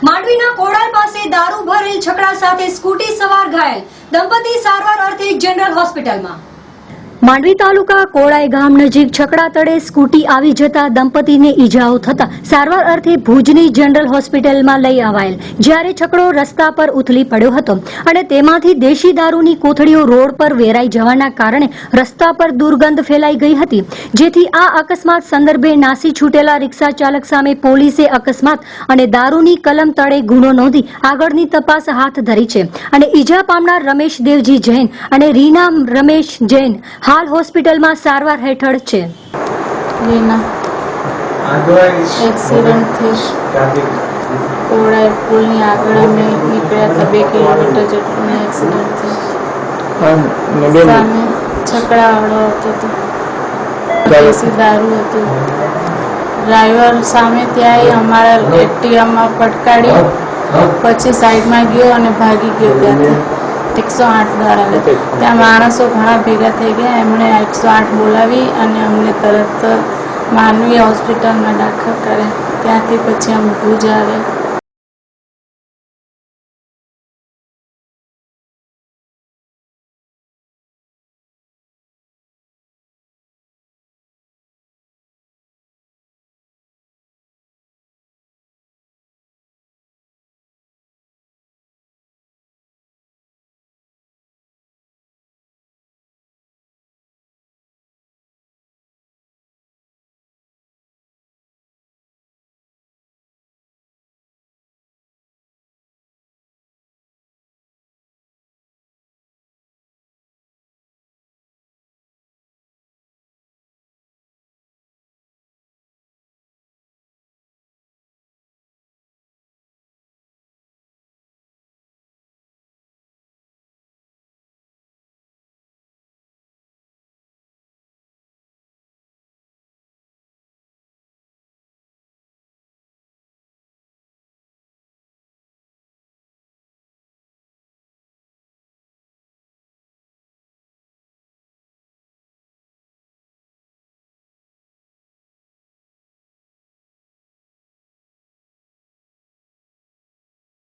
માંડવીના કોડાળ પાસે દારૂ ભરેલ છકડા સાથે સ્કૂટી સવાર ઘાયલ દંપતી સારવાર અર્થે જનરલ હોસ્પિટલમાં। માંડવી તાલુકા કોડાઈ ગામ નજીક છકડા તળે સ્કૂટી આવી જતા દંપતીને ઈજાઓ થતા સારવાર અર્થે ભુજની જનરલ હોસ્પિટલમાં લઈ અવાયેલ, જ્યારે છકડો રસ્તા પર ઉથલી પડ્યો હતો અને તેમાંથી દેશી દારૂની કોથળીઓ રોડ પર વેરાઈ જવાના કારણે રસ્તા પર દુર્ગંધ ફેલાઈ ગઈ હતી, જેથી આ અકસ્માત સંદર્ભે નાસી છૂટેલા રિક્ષા ચાલક સામે પોલીસે અકસ્માત અને દારૂની કલમ તળે ગુનો નોંધી આગળની તપાસ હાથ ધરી છે અને ઈજા પામનાર રમેશ દેવજી જૈન અને રીના રમેશ જૈન हाल हॉस्पिटल में सारवार हेठळ छे। एक्सीडेंट थे कोड़ा पुल ની આગળ અમે નીકળ્યા હતા 2 કિલોમીટર જેટલું एक्सीडेंट થયો। સામે છકડા આવડો હતો, દેશી દારૂ હતો। ડ્રાઈવર સામે ત્યાં અમારા એક્ટિવામાં ફટકાડ્યો, પછી સાઈડમાં ગયો અને ભાગી ગયો ત્યાંથી। 108 દ્વારા ત્યાં માણસો ઘણા ભેગા થઈ ગયા, એમણે 108 બોલાવી અને અમને તરત માંડવી હોસ્પિટલમાં દાખલ કર્યા। ત્યાંથી પછી અમે ભુજ આવ્યા।